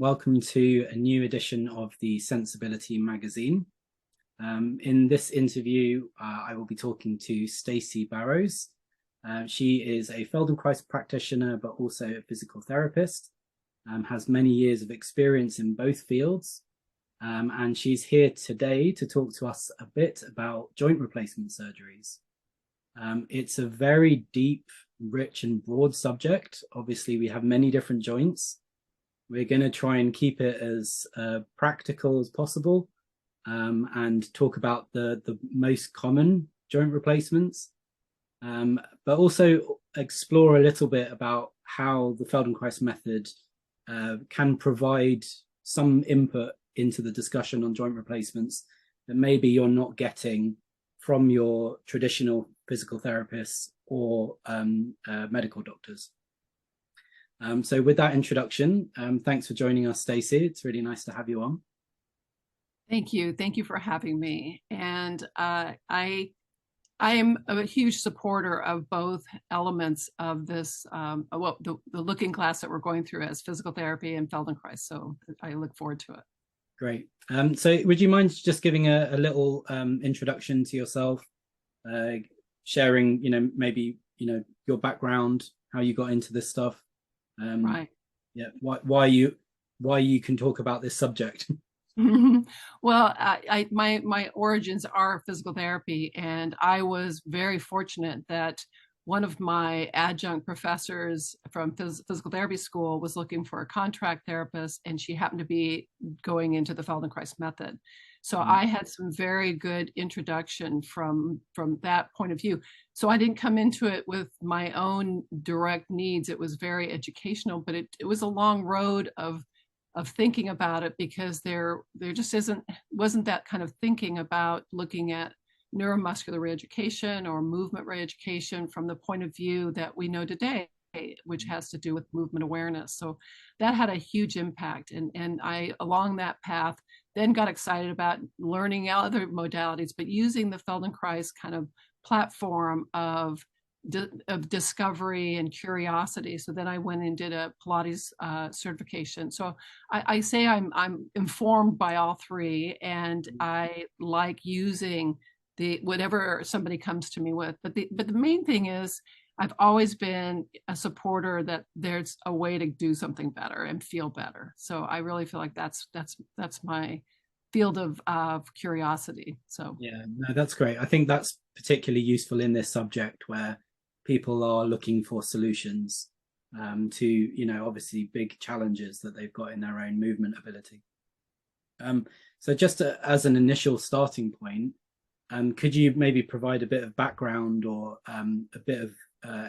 welcome to a new edition of the Senseability magazine. In this interview, I will be talking to Stacy Barrows. She is a Feldenkrais practitioner, but also a physical therapist, has many years of experience in both fields, and she's here today to talk to us a bit about joint replacement surgeries. It's a very deep, rich and broad subject. Obviously, we have many different joints. We're going to try and keep it as practical as possible, and talk about the most common joint replacements, but also explore a little bit about how the Feldenkrais method can provide some input into the discussion on joint replacements that maybe you're not getting from your traditional physical therapists or medical doctors. So with that introduction, thanks for joining us, Stacy. It's really nice to have you on. Thank you. Thank you for having me. And I am a huge supporter of both elements of this, the looking class that we're going through as physical therapy and Feldenkrais. So I look forward to it. Great. So would you mind just giving a little introduction to yourself, sharing, maybe, your background, how you got into this stuff? Right. Yeah. Why you can talk about this subject? Well, my origins are physical therapy, and I was very fortunate that one of my adjunct professors from physical therapy school was looking for a contract therapist, and she happened to be going into the Feldenkrais method. So I had some very good introduction from that point of view. So I didn't come into it with my own direct needs. It was very educational, but it was a long road of thinking about it, because there just wasn't that kind of thinking about looking at neuromuscular reeducation or movement reeducation from the point of view that we know today, which has to do with movement awareness. So that had a huge impact. And I, along that path, then got excited about learning other modalities, but using the Feldenkrais kind of platform of discovery and curiosity. So then I went and did a Pilates certification. So I say I'm informed by all three, and I like using whatever somebody comes to me with. But the main thing is, I've always been a supporter that there's a way to do something better and feel better. So I really feel like that's my field of curiosity. So yeah, no, that's great. I think that's particularly useful in this subject where people are looking for solutions to, obviously big challenges that they've got in their own movement ability. So just as an initial starting point, could you maybe provide a bit of background or a bit of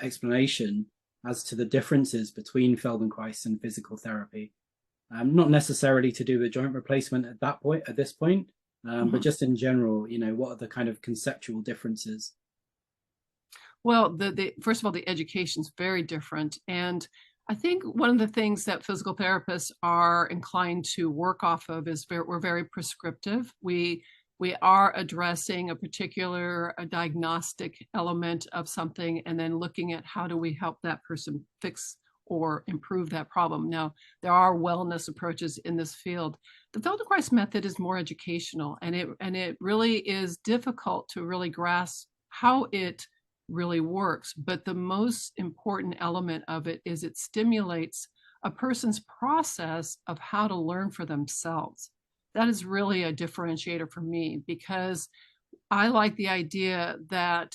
explanation as to the differences between Feldenkrais and physical therapy? Not necessarily to do with joint replacement at this point, but just in general, what are the kind of conceptual differences? Well, first of all, the education is very different. And I think one of the things that physical therapists are inclined to work off of is we're very prescriptive. We are addressing a particular diagnostic element of something, and then looking at how do we help that person fix or improve that problem. Now, there are wellness approaches in this field. The Feldenkrais method is more educational, and it really is difficult to really grasp how it really works. But the most important element of it is it stimulates a person's process of how to learn for themselves. That is really a differentiator for me, because I like the idea that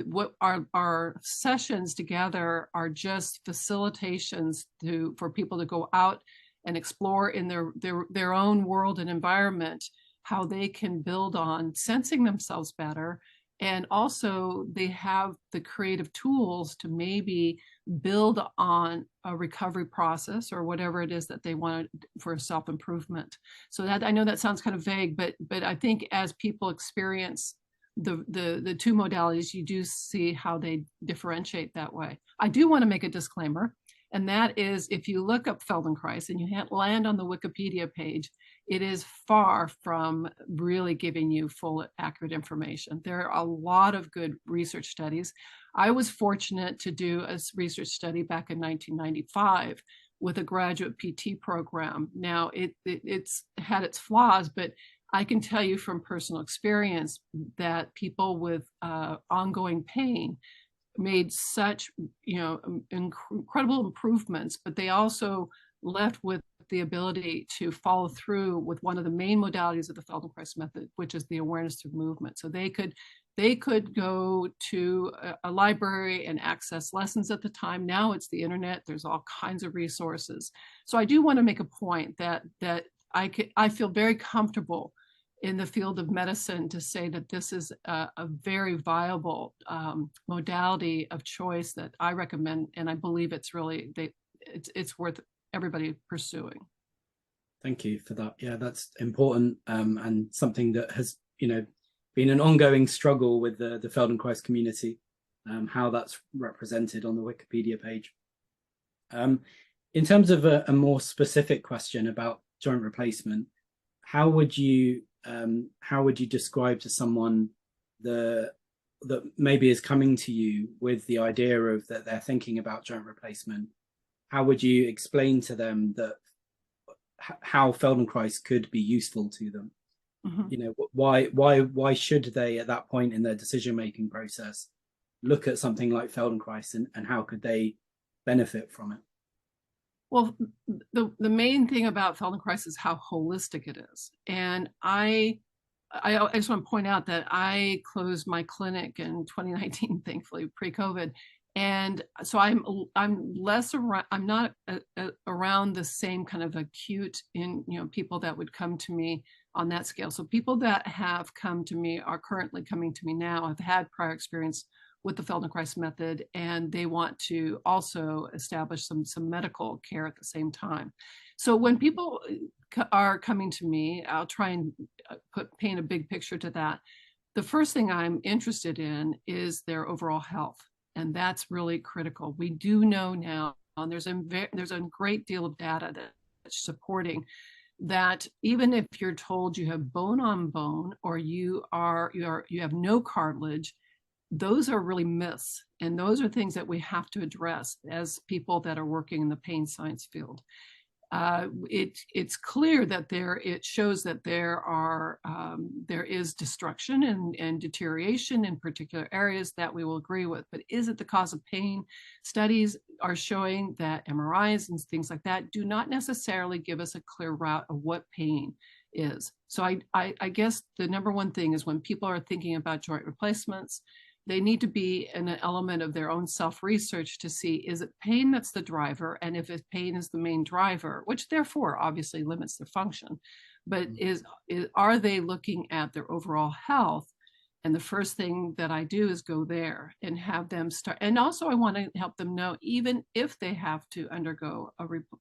what our sessions together are just facilitations for people to go out and explore in their own world and environment, how they can build on sensing themselves better. And also they have the creative tools to maybe build on a recovery process or whatever it is that they want for self-improvement. So that, I know that sounds kind of vague, but I think as people experience the two modalities, you do see how they differentiate that way. I do want to make a disclaimer, and that is, if you look up Feldenkrais and you land on the Wikipedia page, it is far from really giving you full, accurate information. There are a lot of good research studies. I was fortunate to do a research study back in 1995 with a graduate PT program. Now, it's had its flaws, but I can tell you from personal experience that people with ongoing pain made such, incredible improvements, but they also left with the ability to follow through with one of the main modalities of the Feldenkrais method, which is the awareness through movement. So they could go to a library and access lessons at the time. Now it's the internet. There's all kinds of resources. So I do want to make a point that I feel very comfortable in the field of medicine to say that this is a very viable modality of choice that I recommend, and I believe it's really it's worth everybody pursuing. Thank you for that. Yeah, that's important, and something that has been an ongoing struggle with the Feldenkrais community, how that's represented on the Wikipedia page. In terms of a more specific question about joint replacement, how would you describe to someone that maybe is coming to you with the idea of that they're thinking about joint replacement? How would you explain to them that how Feldenkrais could be useful to them? Mm-hmm. Why should they at that point in their decision-making process look at something like Feldenkrais, and how could they benefit from it? Well, the main thing about Feldenkrais is how holistic it is. And I just want to point out that I closed my clinic in 2019, thankfully, pre-COVID. And so I'm less around, I'm not around the same kind of acute people that would come to me on that scale. So people that have come to me are currently coming to me now, have had prior experience with the Feldenkrais method, and they want to also establish some medical care at the same time. So when people are coming to me, I'll try and paint a big picture to that. The first thing I'm interested in is their overall health, and that's really critical. We do know now, and there's a great deal of data that's supporting that even if you're told you have bone on bone, or you have no cartilage, those are really myths, and those are things that we have to address as people that are working in the pain science field. It's clear that it shows that there is destruction and deterioration in particular areas that we will agree with, but is it the cause of pain? Studies are showing that MRIs and things like that do not necessarily give us a clear route of what pain is. So I guess the number one thing is when people are thinking about joint replacements, they need to be an element of their own self-research to see, is it pain that's the driver? And if pain is the main driver, which therefore obviously limits their function, but are they looking at their overall health? And the first thing that I do is go there and have them start. And also I want to help them know, even if they have to undergo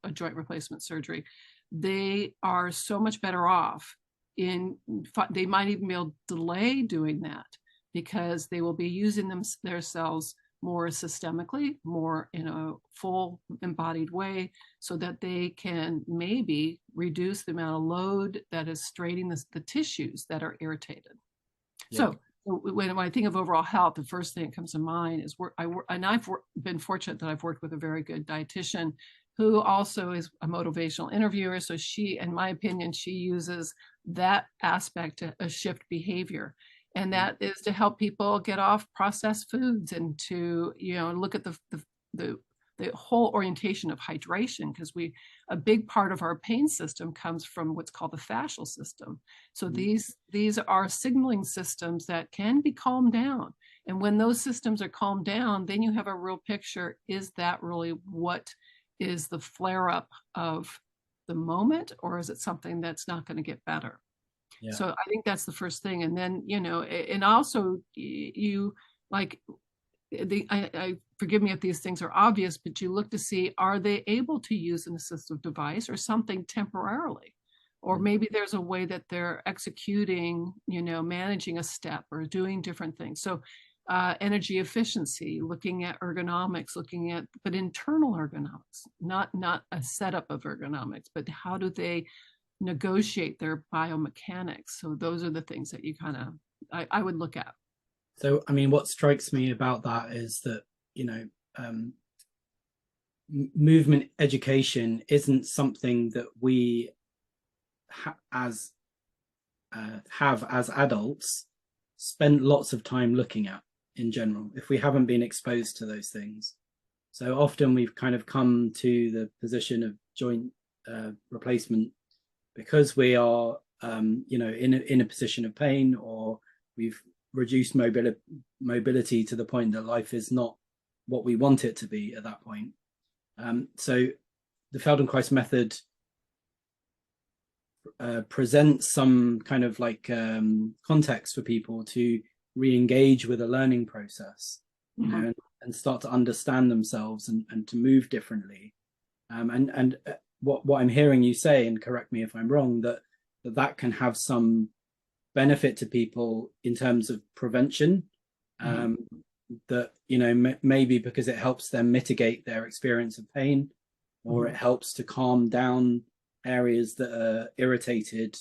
a joint replacement surgery, they are so much better off they might even be able to delay doing that, because they will be using themselves more systemically, more in a full embodied way, so that they can maybe reduce the amount of load that is straining the tissues that are irritated. Yeah. So when I think of overall health, the first thing that comes to mind is I've been fortunate that I've worked with a very good dietitian who also is a motivational interviewer. So she, in my opinion, she uses that aspect to shift behavior. And that is to help people get off processed foods and to, look at the whole orientation of hydration, because a big part of our pain system comes from what's called the fascial system. So these are signaling systems that can be calmed down. And when those systems are calmed down, then you have a real picture. Is that really what is the flare up of the moment, or is it something that's not going to get better? Yeah. So I think that's the first thing. And then, and also I forgive me if these things are obvious, but you look to see, are they able to use an assistive device or something temporarily? Or maybe there's a way that they're executing, managing a step or doing different things. So energy efficiency, looking at ergonomics, but internal ergonomics, not a setup of ergonomics, but how do they negotiate their biomechanics? So those are the things that you I would look at. So, what strikes me about that is that, movement education isn't something that we have as adults spent lots of time looking at in general, if we haven't been exposed to those things. So often we've kind of come to the position of joint replacement because we are, in a position of pain, or we've reduced mobility to the point that life is not what we want it to be at that point. So the Feldenkrais method presents some kind of like context for people to re-engage with a learning process, and start to understand themselves and to move differently. And what I'm hearing you say, and correct me if I'm wrong, that can have some benefit to people in terms of prevention. That maybe because it helps them mitigate their experience of pain, or it helps to calm down areas that are irritated,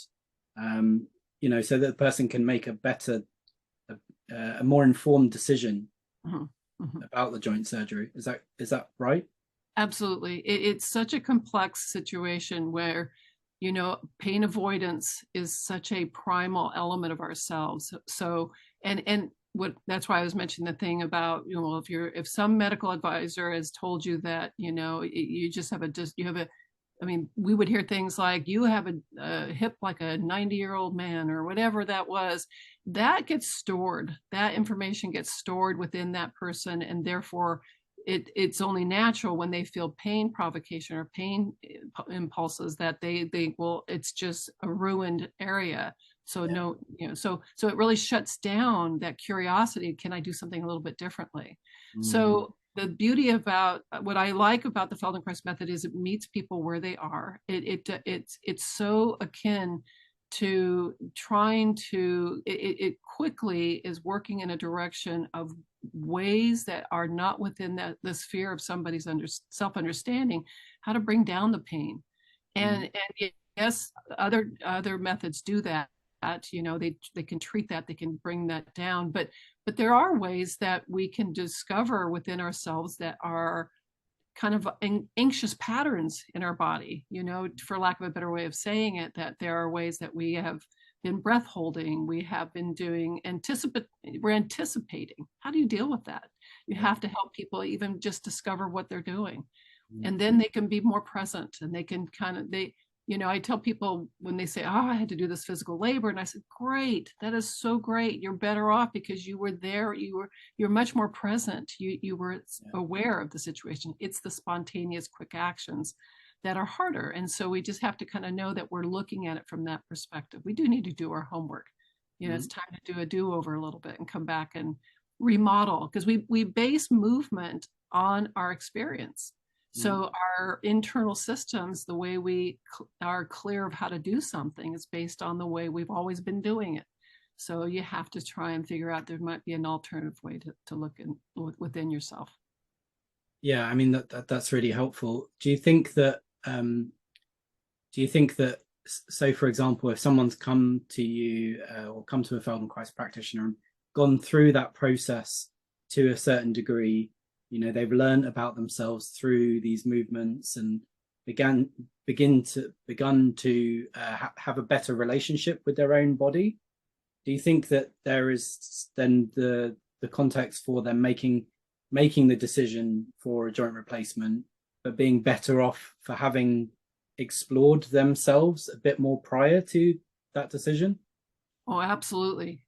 so that the person can make a better, a more informed decision about the joint surgery. Is that right? Absolutely. It's such a complex situation where, pain avoidance is such a primal element of ourselves. So, and that's why I was mentioning the thing about, if some medical advisor has told you that, you just have we would hear things like, you have a hip like a 90-year-old man, or whatever that was. That gets stored. That information gets stored within that person, and therefore it's only natural when they feel pain provocation or pain impulses that they think, well, it's just a ruined area. So so it really shuts down that curiosity. Can I do something a little bit differently? So the beauty about what I like about the Feldenkrais method is it meets people where they are. It's so akin to trying to, it quickly is working in a direction of ways that are not within the sphere of somebody's self-understanding, how to bring down the pain. And yes, other methods do that. They can treat that, they can bring that down, but there are ways that we can discover within ourselves that are kind of anxious patterns in our body, for lack of a better way of saying it, that there are ways that we have been breath holding, we have been doing we're anticipating. How do you deal with that? You have to help people even just discover what they're doing, and then they can be more present, and they can I tell people when they say, oh, I had to do this physical labor, and I said, great, that is so great. You're better off because you were there. You're much more present. You were aware of the situation. It's the spontaneous, quick actions that are harder. And so we just have to kind of know that we're looking at it from that perspective. We do need to do our homework. It's time to do a do-over a little bit and come back and remodel, because we base movement on our experience. So our internal systems, the way we are clear of how to do something, is based on the way we've always been doing it. So you have to try and figure out there might be an alternative way to look within yourself. Yeah, I mean that's really helpful. Do you think that so for example, if someone's come to you or come to a Feldenkrais practitioner and gone through that process to a certain degree, they've learned about themselves through these movements and begun to have a better relationship with their own body, do you think that there is then the context for them making the decision for a joint replacement, but being better off for having explored themselves a bit more prior to that decision? Oh, absolutely.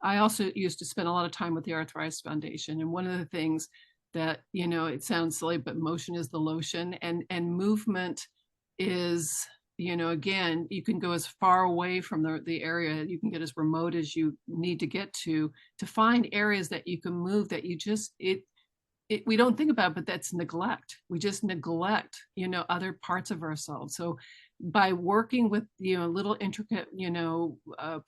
I also used to spend a lot of time with the Arthritis Foundation. And one of the things that, it sounds silly, but motion is the lotion, and movement is, again, you can go as far away from the area, you can get as remote as you need to get to find areas that you can move that you just, we don't think about, but that's neglect. We just neglect, other parts of ourselves. So by working with, little intricate,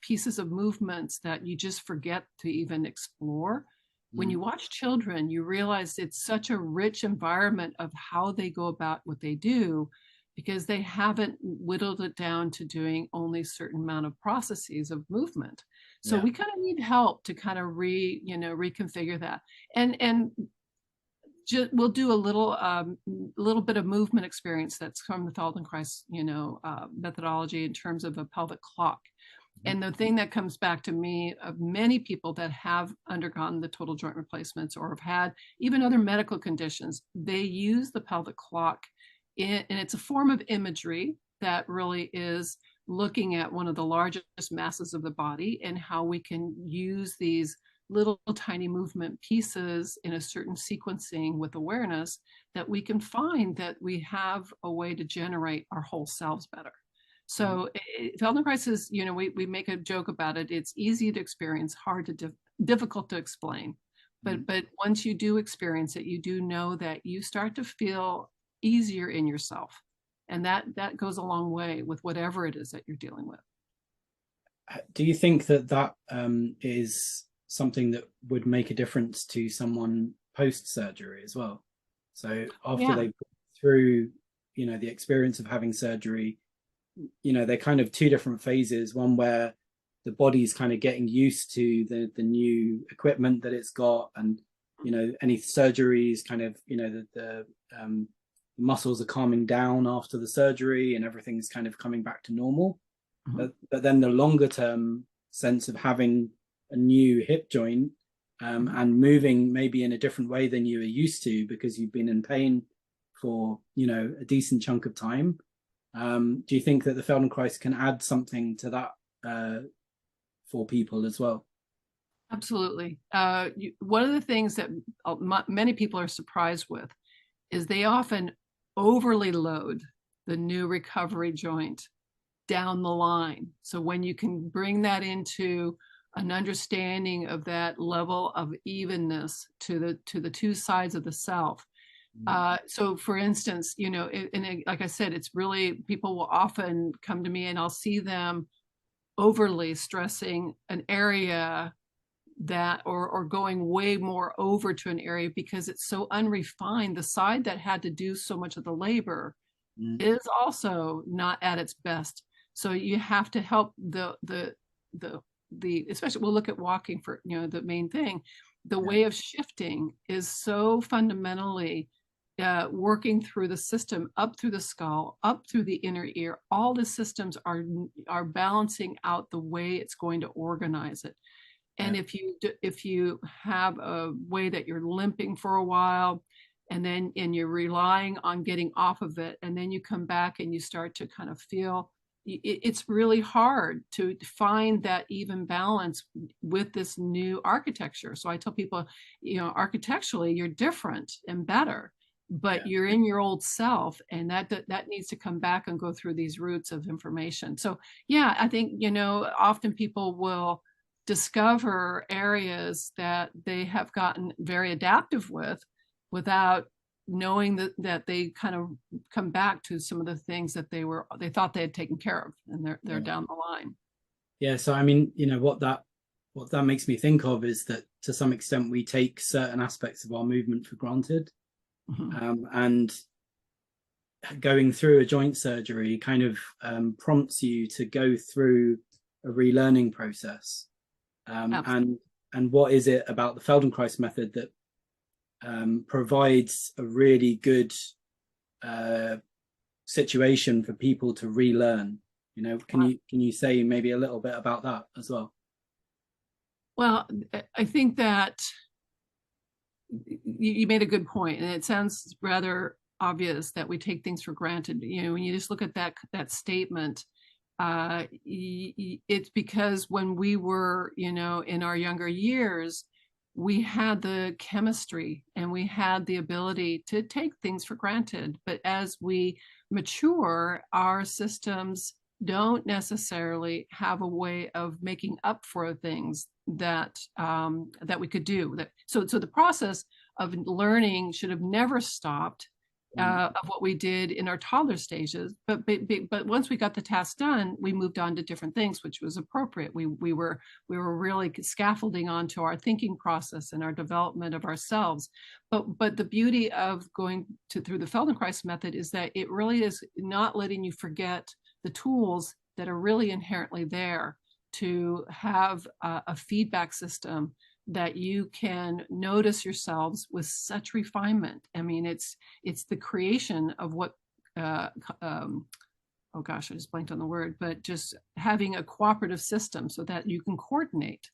pieces of movements that you just forget to even explore. When you watch children, you realize it's such a rich environment of how they go about what they do, because they haven't whittled it down to doing only a certain amount of processes of movement. So we kind of need help to kind of reconfigure that. And we'll do a little bit of movement experience that's from the Feldenkrais, methodology in terms of a pelvic clock. And the thing that comes back to me of many people that have undergone the total joint replacements or have had even other medical conditions, they use the pelvic clock and it's a form of imagery that really is looking at one of the largest masses of the body and how we can use these little tiny movement pieces in a certain sequencing with awareness that we can find that we have a way to generate our whole selves better. So Feldenkrais is, we make a joke about it. It's easy to experience, hard to difficult to explain. But once you do experience it, you do know that you start to feel easier in yourself. And that goes a long way with whatever it is that you're dealing with. Do you think that is something that would make a difference to someone post-surgery as well? So after they've gone through, the experience of having surgery, they're kind of two different phases. One where the body's kind of getting used to the new equipment that it's got, and any surgeries kind of the muscles are calming down after the surgery and everything's kind of coming back to normal. But then the longer term sense of having a new hip joint and moving maybe in a different way than you were used to because you've been in pain for a decent chunk of time. Do you think that the Feldenkrais can add something to that for people as well? Absolutely. One of the things that many people are surprised with is they often overly load the new recovery joint down the line. So when you can bring that into an understanding of that level of evenness to the two sides of the self. So for instance, like I said, it's really, people will often come to me and I'll see them overly stressing an area that, or going way more over to an area because it's so unrefined. The side that had to do so much of the labor is also not at its best. So you have to help the especially, we'll look at walking for, the main thing, the way of shifting is so fundamentally working through the system, up through the skull, up through the inner ear. All the systems are balancing out the way it's going to organize it. And if you have a way that you're limping for a while and you're relying on getting off of it, and then you come back and you start to kind of feel, it's really hard to find that even balance with this new architecture. So I tell people, architecturally, you're different and better, but you're in your old self, and that needs to come back and go through these roots of information. So I think, often people will discover areas that they have gotten very adaptive with without knowing that they kind of come back to some of the things that they thought they had taken care of, and they're down the line. Yeah. So I mean, what that makes me think of is that to some extent we take certain aspects of our movement for granted. And going through a joint surgery kind of prompts you to go through a relearning process. And what is it about the Feldenkrais method that provides a really good situation for people to relearn? Can you say maybe a little bit about that as well? Well, I think that you made a good point, and it sounds rather obvious that we take things for granted. When you just look at that statement, it's because when we were, in our younger years, we had the chemistry and we had the ability to take things for granted. But as we mature, our systems don't necessarily have a way of making up for things that we could do. So the process of learning should have never stopped of what we did in our toddler stages. But once we got the task done, we moved on to different things, which was appropriate. We were really scaffolding onto our thinking process and our development of ourselves. But the beauty of going through the Feldenkrais method is that it really is not letting you forget the tools that are really inherently there to have a feedback system that you can notice yourselves with such refinement. I mean, it's the creation of what oh gosh, I just blanked on the word, but just having a cooperative system so that you can coordinate.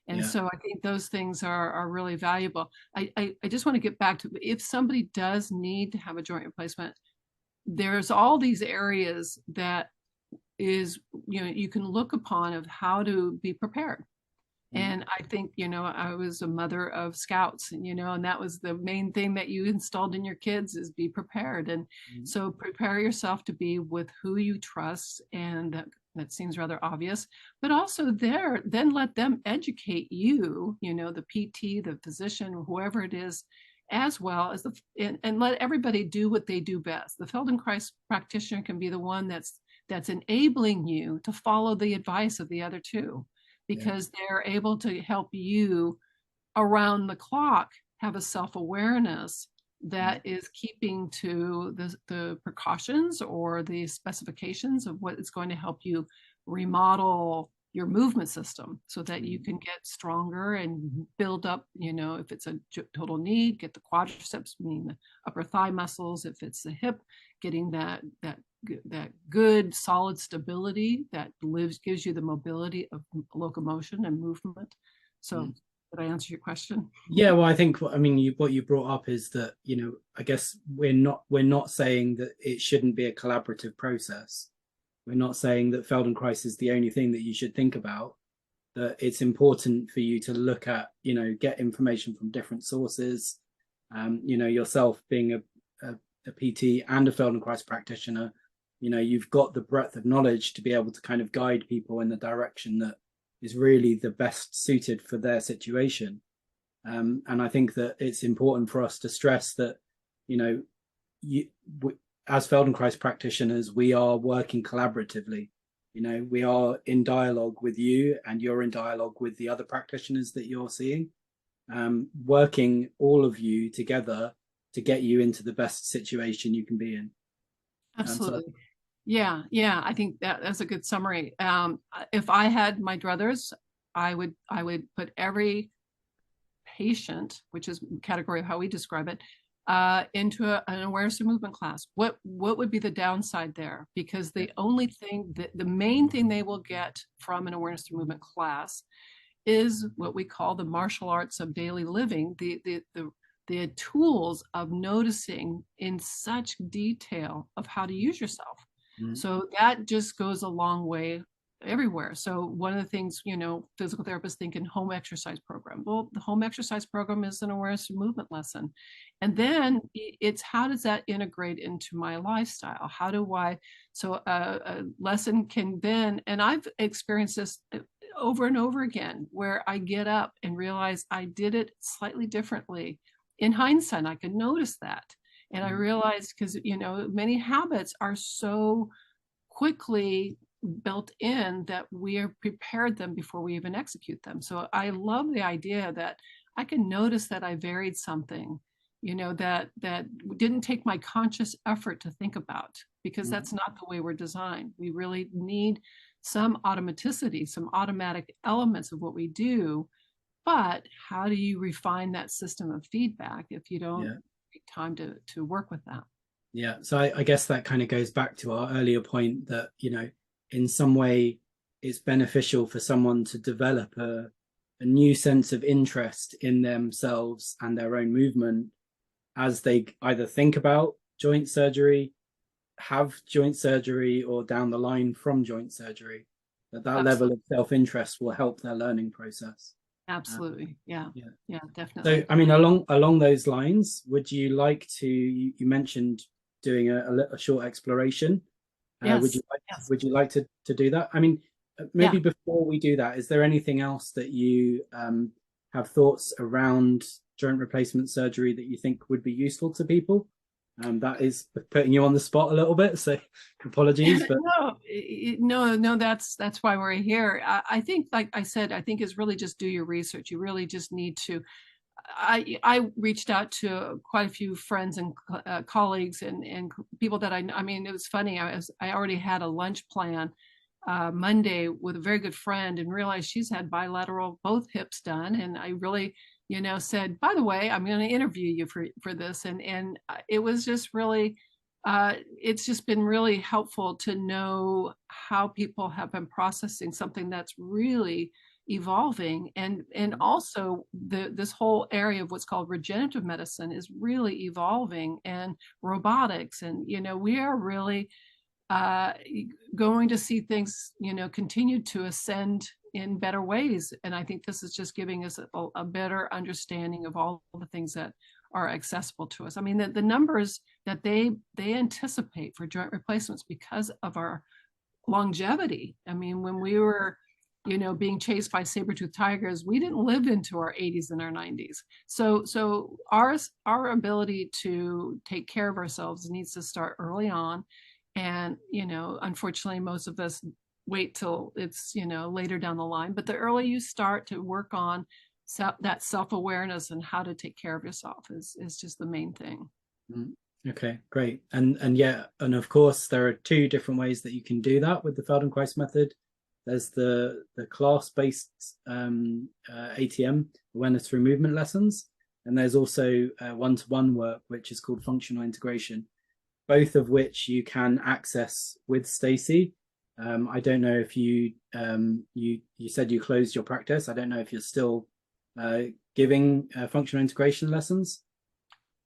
And so I think those things are really valuable. I just want to get back to, if somebody does need to have a joint replacement, there's all these areas that is, you can look upon of how to be prepared. And I think, I was a mother of scouts, and that was the main thing that you installed in your kids is be prepared. And so prepare yourself to be with who you trust. And that seems rather obvious, but also then let them educate you, the PT, the physician, whoever it is, as well as and let everybody do what they do best. The Feldenkrais practitioner can be the one that's enabling you to follow the advice of the other two, because they're able to help you around the clock have a self-awareness that is keeping to the precautions or the specifications of what is going to help you remodel your movement system so that you can get stronger and build up, if it's a total knee, get the quadriceps, meaning the upper thigh muscles. If it's the hip, getting that good solid stability that gives you the mobility of locomotion and movement. So did I answer your question? Yeah, well, I think, what you brought up is that, I guess we're not saying that it shouldn't be a collaborative process. We're not saying that Feldenkrais is the only thing that you should think about, that it's important for you to look at, get information from different sources. Yourself being a PT and a Feldenkrais practitioner, you've got the breadth of knowledge to be able to kind of guide people in the direction that is really the best suited for their situation. And I think that it's important for us to stress that, as Feldenkrais practitioners, we are working collaboratively. We are in dialogue with you, and you're in dialogue with the other practitioners that you're seeing, working all of you together to get you into the best situation you can be in. Absolutely. Yeah. I think that's a good summary. If I had my druthers, I would put every patient, which is category of how we describe it, into an awareness of movement class. What would be the downside there? Because the main thing they will get from an awareness of movement class is what we call the martial arts of daily living, the tools of noticing in such detail of how to use yourself. So that just goes a long way everywhere. So one of the things, physical therapists think in home exercise program. Well, the home exercise program is an awareness of movement lesson. And then it's how does that integrate into my lifestyle? So a lesson can then, and I've experienced this over and over again, where I get up and realize I did it slightly differently. In hindsight, I could notice that. And I realized, because, many habits are so quickly built in that we are prepared them before we even execute them. So I love the idea that I can notice that I varied something, that didn't take my conscious effort to think about, because that's not the way we're designed. We really need some automaticity, some automatic elements of what we do. But how do you refine that system of feedback if you don't take time to work with that? Yeah. So I guess that kind of goes back to our earlier point that, in some way it's beneficial for someone to develop a new sense of interest in themselves and their own movement as they either think about joint surgery, have joint surgery, or down the line from joint surgery. That level of self-interest will help their learning process. Absolutely. Yeah, definitely. So, along those lines, would you like to, you mentioned doing a short exploration. Yes. Would you like to do that? Maybe before we do that, is there anything else that you have thoughts around joint replacement surgery that you think would be useful to people? That is putting you on the spot a little bit, so apologies. But no, that's why we're here. I think, like I said, I think is really just do your research. You really just need to. I reached out to quite a few friends and colleagues and people that I mean, it was funny. I already had a lunch plan Monday with a very good friend and realized she's had bilateral both hips done. And I really, said, by the way, I'm going to interview you for this. And it was just really, it's just been really helpful to know how people have been processing something that's really evolving, and also this whole area of what's called regenerative medicine is really evolving, and robotics, and we are really going to see things continue to ascend in better ways, and I think this is just giving us a better understanding of all the things that are accessible to us. I mean, the numbers that they anticipate for joint replacements because of our longevity. I mean, when we were being chased by saber-toothed tigers, we didn't live into our 80s and our 90s. So our ability to take care of ourselves needs to start early on. And, unfortunately, most of us wait till it's, later down the line. But the earlier you start to work on that self-awareness and how to take care of yourself is just the main thing. Okay, great. And of course, there are two different ways that you can do that with the Feldenkrais method. There's the class-based ATM, awareness through movement lessons, and there's also one-to-one work, which is called functional integration, both of which you can access with Stacy. I don't know if you said you closed your practice. I don't know if you're still giving functional integration lessons.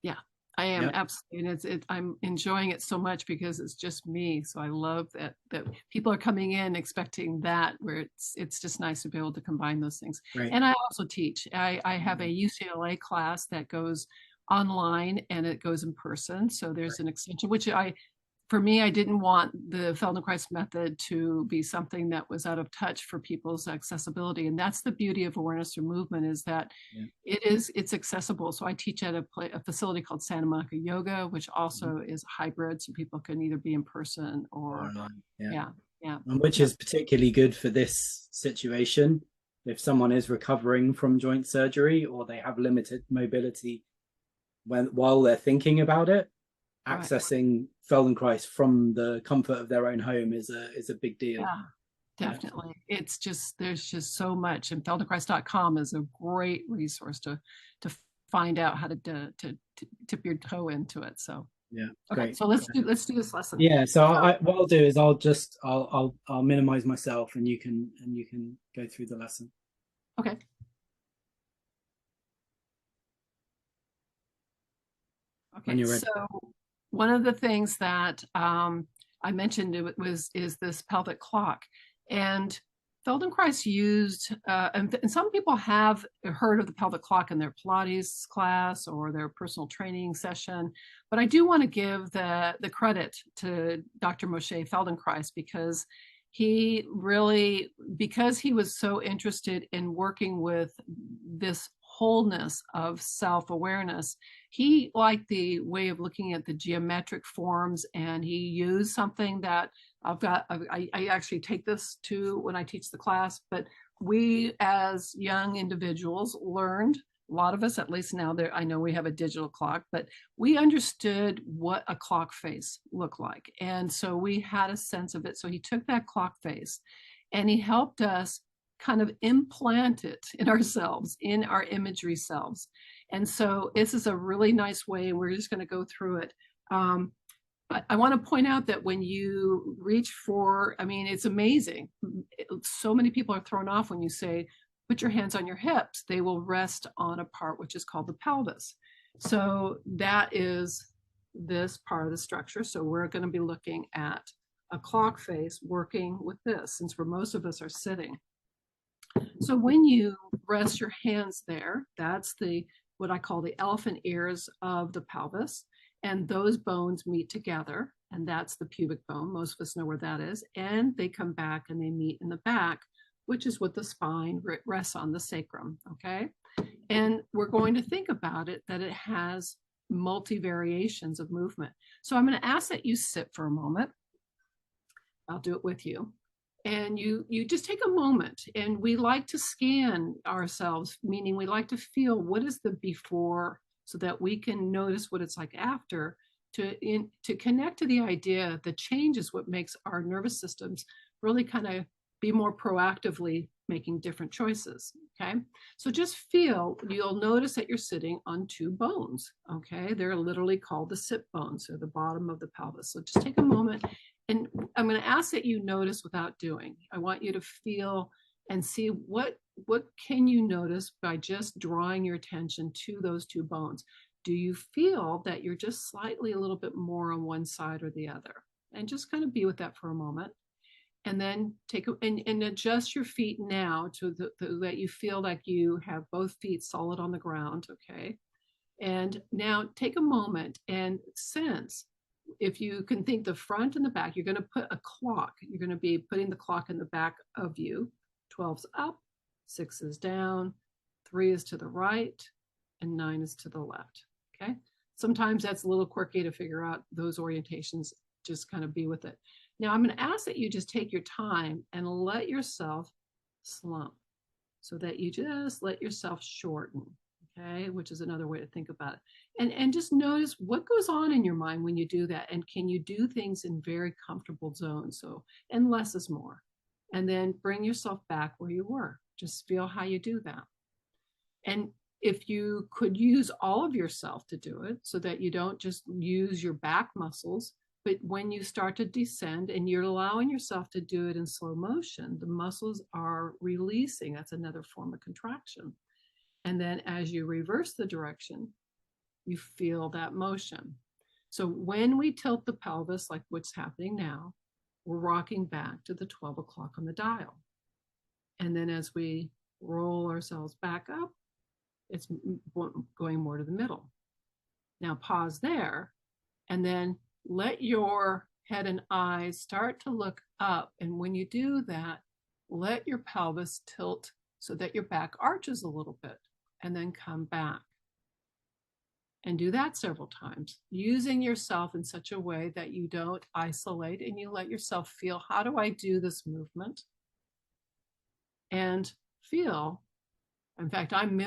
Yeah. I am, absolutely, and I'm enjoying it so much because it's just me. So I love that people are coming in expecting that, where it's just nice to be able to combine those things. Right. And I also teach. I have a UCLA class that goes online and it goes in person. So there's an extension, which for me, I didn't want the Feldenkrais method to be something that was out of touch for people's accessibility. And that's the beauty of awareness through movement, is that it's accessible. So I teach at a facility called Santa Monica Yoga, which also is hybrid. So people can either be in person or online. And which is particularly good for this situation. If someone is recovering from joint surgery or they have limited mobility while they're thinking about it, accessing Feldenkrais from the comfort of their own home is a big deal. Yeah, definitely. It's just, there's just so much, and Feldenkrais.com is a great resource to find out how to tip your toe into it. So okay, great. So let's do this lesson. Yeah. So what I'll do is I'll minimize myself, and you can go through the lesson. Okay. Okay. So one of the things that I mentioned is this pelvic clock, and Feldenkrais used, and some people have heard of the pelvic clock in their Pilates class or their personal training session, but I do want to give the credit to Dr. Moshe Feldenkrais, because he was so interested in working with this wholeness of self-awareness. He liked the way of looking at the geometric forms, and he used something that I actually take this to when I teach the class, but we as young individuals learned, a lot of us, at least now, I know we have a digital clock, but we understood what a clock face looked like. And so we had a sense of it. So he took that clock face and he helped us kind of implant it in ourselves, in our imagery selves. And so this is a really nice way, and we're just going to go through it. I want to point out that when you reach for, I mean, it's amazing. So many people are thrown off when you say, put your hands on your hips. They will rest on a part which is called the pelvis. So that is this part of the structure. So we're going to be looking at a clock face working with this, since most of us are sitting. So when you rest your hands there, that's what I call the elephant ears of the pelvis. And those bones meet together, and that's the pubic bone. Most of us know where that is. And they come back and they meet in the back, which is what the spine rests on, the sacrum, okay? And we're going to think about it, that it has multi-variations of movement. So I'm going to ask that you sit for a moment. I'll do it with you. And you just take a moment, and we like to scan ourselves, meaning we like to feel what is the before, so that we can notice what it's like after, to connect to the idea that change is what makes our nervous systems really kind of be more proactively making different choices. Okay. So just feel, you'll notice that you're sitting on two bones. Okay. They're literally called the sit bones, or the bottom of the pelvis. So just take a moment, and I'm going to ask that you notice without doing. I want you to feel and see what can you notice by just drawing your attention to those two bones. Do you feel that you're just slightly a little bit more on one side or the other? And just kind of be with that for a moment. And then take and adjust your feet now to that you feel like you have both feet solid on the ground. Okay. And now take a moment and sense, if you can think the front and the back, you're going to put a clock. You're going to be putting the clock in the back of you. 12's up, 6 is down, 3 is to the right, and 9 is to the left. Okay. Sometimes that's a little quirky to figure out those orientations. Just kind of be with it. Now I'm going to ask that you just take your time and let yourself slump, so that you just let yourself shorten. Okay, which is another way to think about it. And just notice what goes on in your mind when you do that. And can you do things in very comfortable zones? So, and less is more. And then bring yourself back where you were. Just feel how you do that. And if you could use all of yourself to do it, so that you don't just use your back muscles, but when you start to descend and you're allowing yourself to do it in slow motion, the muscles are releasing. That's another form of contraction. And then as you reverse the direction, you feel that motion. So when we tilt the pelvis, like what's happening now, we're rocking back to the 12 o'clock on the dial. And then as we roll ourselves back up, it's going more to the middle. Now pause there, and then let your head and eyes start to look up. And when you do that, let your pelvis tilt so that your back arches a little bit, and then come back. And do that several times, using yourself in such a way that you don't isolate, and you let yourself feel, how do I do this movement? And feel, in fact, I'm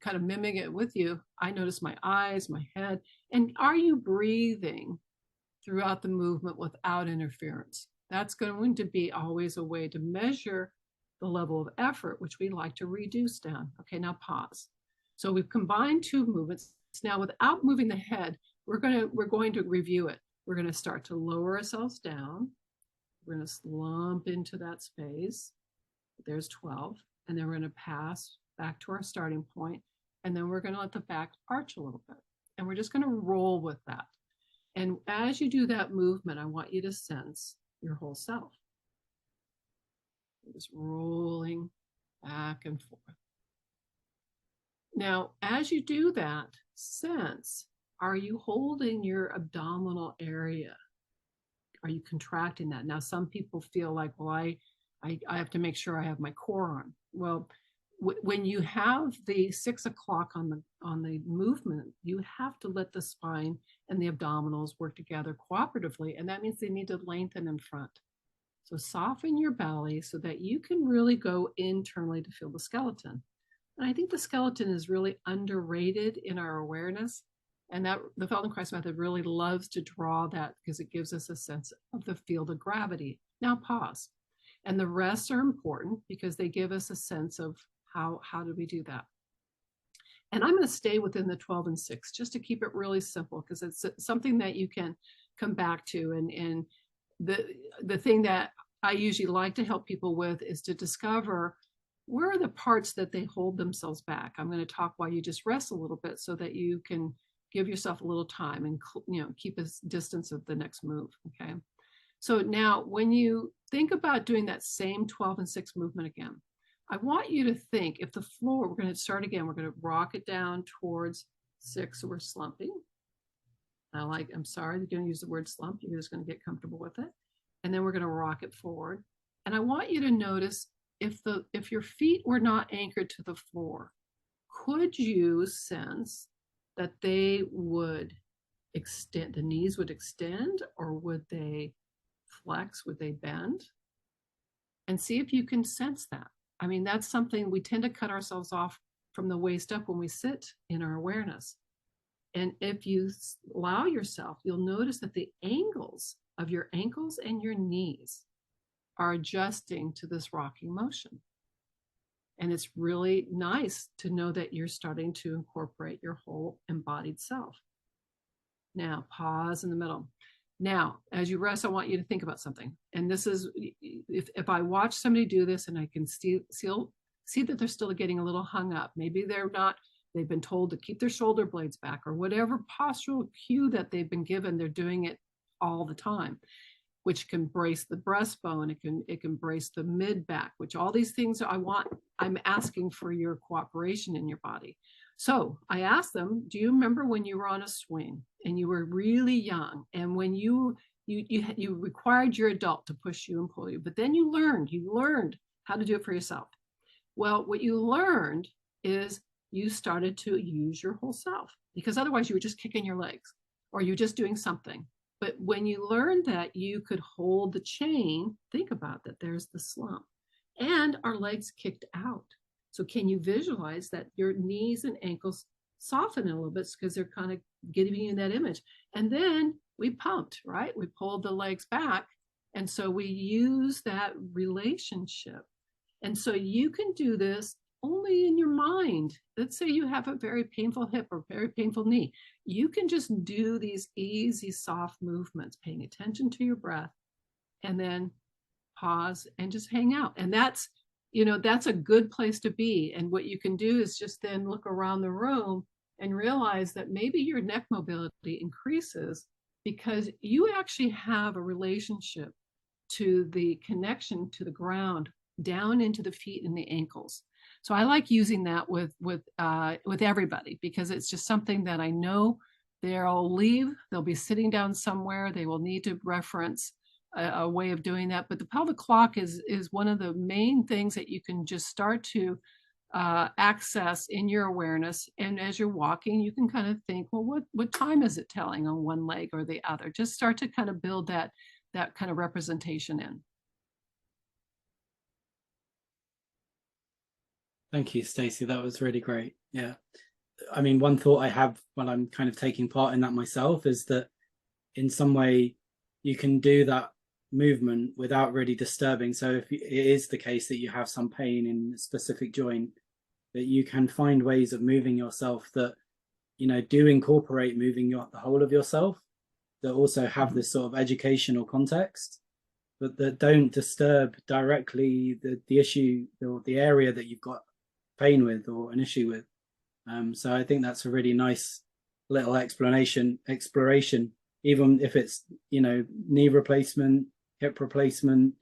kind of mimicking it with you. I notice my eyes, my head, and are you breathing throughout the movement without interference? That's going to be always a way to measure the level of effort, which we like to reduce down. Okay, now pause. So we've combined two movements. Now, without moving the head, we're going to review it. We're going to start to lower ourselves down. We're going to slump into that space. There's 12. And then we're going to pass back to our starting point. And then we're going to let the back arch a little bit. And we're just going to roll with that. And as you do that movement, I want you to sense your whole self. You're just rolling back and forth. Now, as you do that, sense, are you holding your abdominal area? Are you contracting that? Now, some people feel like, well, I have to make sure I have my core on. Well, when you have the 6 o'clock on the movement, you have to let the spine and the abdominals work together cooperatively, and that means they need to lengthen in front. So soften your belly so that you can really go internally to feel the skeleton. And I think the skeleton is really underrated in our awareness, and that the Feldenkrais method really loves to draw that, because it gives us a sense of the field of gravity. Now pause. And the rests are important because they give us a sense of how do we do that. And I'm going to stay within the 12 and 6 just to keep it really simple, because it's something that you can come back to. And the thing that I usually like to help people with is to discover where are the parts that they hold themselves back. I'm going to talk while you just rest a little bit so that you can give yourself a little time and keep a distance of the next move. Okay. So now when you think about doing that same 12 and 6 movement again, I want you to think, if the floor, we're going to start again, we're going to rock it down towards 6, so we're slumping. I'm sorry, you're going to use the word slump. You're just going to get comfortable with it. And then we're going to rock it forward. And I want you to notice if your feet were not anchored to the floor, could you sense that they would extend, the knees would extend, or would they flex, would they bend? And see if you can sense that. I mean, that's something we tend to cut ourselves off from the waist up when we sit in our awareness. And if you allow yourself, you'll notice that the angles of your ankles and your knees are adjusting to this rocking motion. And it's really nice to know that you're starting to incorporate your whole embodied self. Now, pause in the middle. Now, as you rest, I want you to think about something. And this is, if I watch somebody do this and I can see that they're still getting a little hung up, maybe they're not, they've been told to keep their shoulder blades back, or whatever postural cue that they've been given, they're doing it all the time, which can brace the breastbone, it can brace the mid back, which all these things I'm asking for your cooperation in your body. So I asked them, do you remember when you were on a swing and you were really young, and when you required your adult to push you and pull you, but then you learned how to do it for yourself? Well, what you learned is you started to use your whole self, because otherwise you were just kicking your legs or you're just doing something. But when you learned that you could hold the chain, think about that, there's the slump, and our legs kicked out. So can you visualize that your knees and ankles soften a little bit, because they're kind of giving you that image? And then we pumped, right? We pulled the legs back. And so we use that relationship. And so you can do this only in your mind. Let's say you have a very painful hip or very painful knee. You can just do these easy, soft movements, paying attention to your breath, and then pause and just hang out. And that's a good place to be. And what you can do is just then look around the room and realize that maybe your neck mobility increases because you actually have a relationship to the connection to the ground, down into the feet and the ankles. So I like using that with everybody, because it's just something that I know they'll be sitting down somewhere, they will need to reference a way of doing that. But the pelvic clock is one of the main things that you can just start to access in your awareness. And as you're walking, you can kind of think, well, what time is it telling on one leg or the other? Just start to kind of build that kind of representation in. Thank you, Stacy. That was really great. Yeah. I mean, one thought I have when I'm kind of taking part in that myself is that in some way you can do that movement without really disturbing. So if it is the case that you have some pain in a specific joint, that you can find ways of moving yourself that, do incorporate moving the whole of yourself, that also have this sort of educational context, but that don't disturb directly the issue or the area that you've got pain with or an issue with. So I think that's a really nice little exploration, even if it's, knee replacement, hip replacement,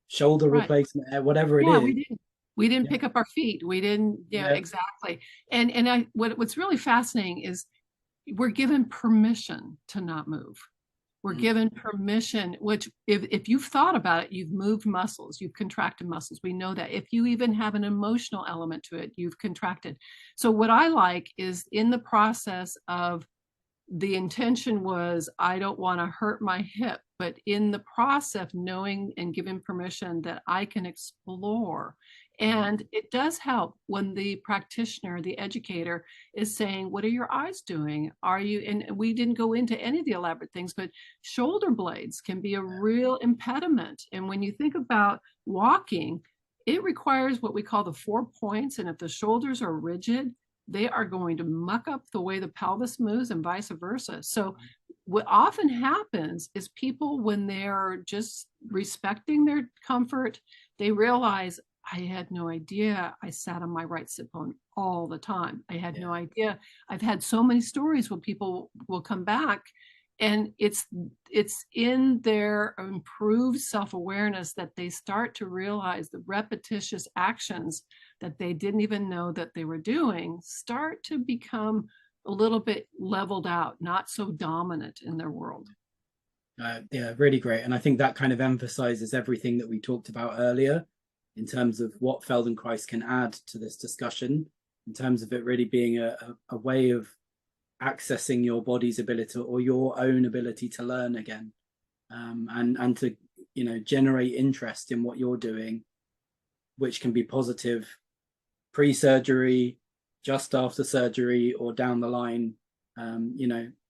shoulder replacement, whatever it is. We didn't pick up our feet. We didn't, exactly. And what's really fascinating is we're given permission to not move. We're given permission, which if you've thought about it, you've moved muscles, you've contracted muscles. We know that. If you even have an emotional element to it, you've contracted. So what I like is, in the process of, the intention was, I don't want to hurt my hip, but in the process, knowing and giving permission that I can explore. And it does help when the practitioner, the educator, is saying, what are your eyes doing? And we didn't go into any of the elaborate things, but shoulder blades can be a real impediment. And when you think about walking, it requires what we call the 4 points. And if the shoulders are rigid, they are going to muck up the way the pelvis moves, and vice versa. So what often happens is people, when they're just respecting their comfort, they realize, I had no idea I sat on my right sit bone all the time. I had no idea. I've had so many stories where people will come back, and it's in their improved self-awareness that they start to realize the repetitious actions that they didn't even know that they were doing start to become a little bit leveled out, not so dominant in their world. Really great. And I think that kind of emphasizes everything that we talked about earlier in terms of what Feldenkrais can add to this discussion, in terms of it really being a way of accessing your body's ability or your own ability to learn again, and to generate interest in what you're doing, which can be positive pre-surgery, just after surgery, or down the line,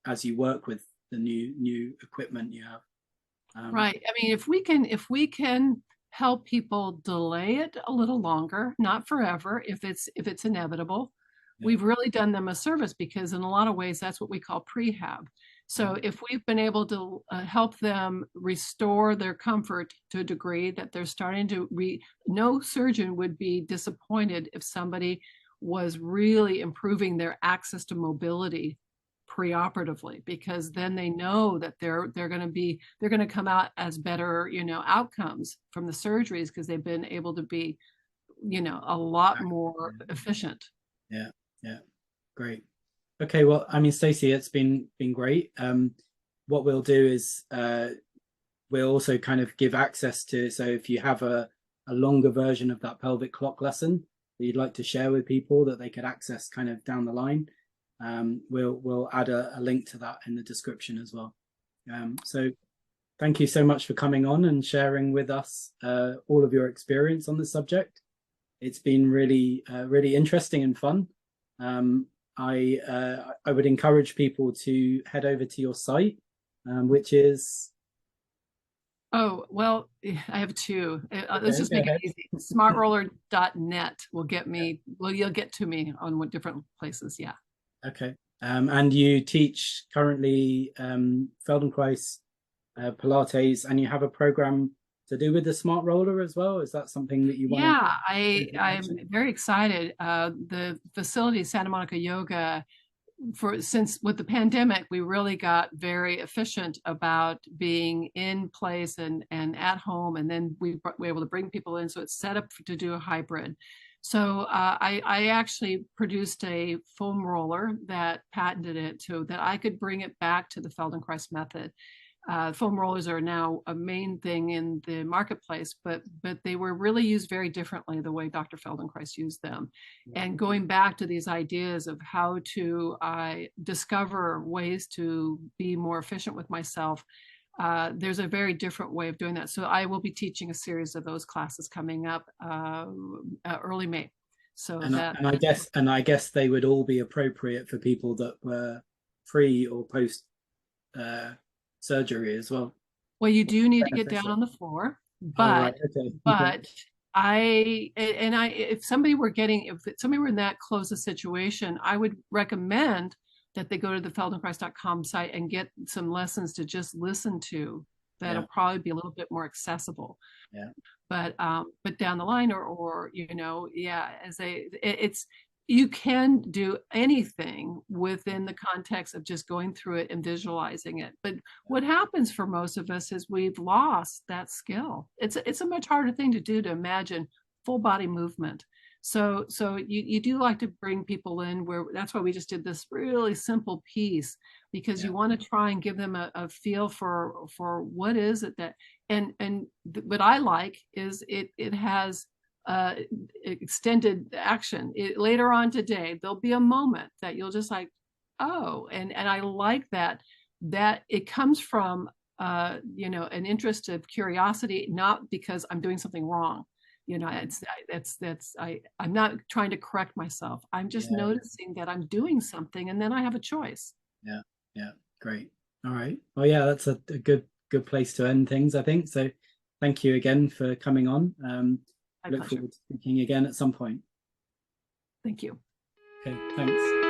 as you work with the new equipment you have. Right. I mean, if we can help people delay it a little longer, not forever, if it's inevitable. Yeah. We've really done them a service, because in a lot of ways that's what we call prehab. So if we've been able to help them restore their comfort to a degree that they're starting to no surgeon would be disappointed if somebody was really improving their access to mobility preoperatively, because then they know that they're going to come out as better, outcomes from the surgeries, because they've been able to be, a lot more efficient. Yeah, yeah, great. Okay, well, I mean, Stacy, it's been great. What we'll do is we'll also kind of give access to, so if you have a longer version of that pelvic clock lesson that you'd like to share with people that they could access kind of down the line, we'll add a link to that in the description as well. So thank you so much for coming on and sharing with us all of your experience on the subject. It's been really, really interesting and fun. I would encourage people to head over to your site, which is... Oh, well, I have two. Let's just make it easy. Smartroller.net will get me, well, you'll get to me on what different places. Yeah. Okay. And you teach currently Feldenkrais Pilates, and you have a program to do with the Smartroller as well. Is that something that you want? Yeah, I'm very excited. The facility, Santa Monica Yoga, since with the pandemic, we really got very efficient about being in place and at home, and then we were able to bring people in. So it's set up to do a hybrid. So I actually produced a foam roller that patented it so that I could bring it back to the Feldenkrais method. Foam rollers are now a main thing in the marketplace, but they were really used very differently the way Dr. Feldenkrais used them. And going back to these ideas of how to discover ways to be more efficient with myself, there's a very different way of doing that. So I will be teaching a series of those classes coming up early May. So I guess they would all be appropriate for people that were pre or post surgery as well. Well, you do need to get down on the floor, but if somebody were in that close a situation, I would recommend that they go to the feldenkrais.com site and get some lessons to just listen to. That'll probably be a little bit more accessible. Yeah. But down the line, you can do anything within the context of just going through it and visualizing it. But what happens for most of us is we've lost that skill. It's a much harder thing to do, to imagine full body movement. So you do like to bring people in, where that's why we just did this really simple piece, because you want to try and give them a feel for what is it that, and what I like is it has extended action. Later on today, there'll be a moment that you'll just like, oh, and I like that it comes from an interest of curiosity, not because I'm doing something wrong. I'm not trying to correct myself. I'm just noticing that I'm doing something, and then I have a choice. Yeah, great. All right. Well, yeah, that's a good place to end things, I think. So thank you again for coming on. Look forward to speaking again at some point. Thank you. Okay, thanks.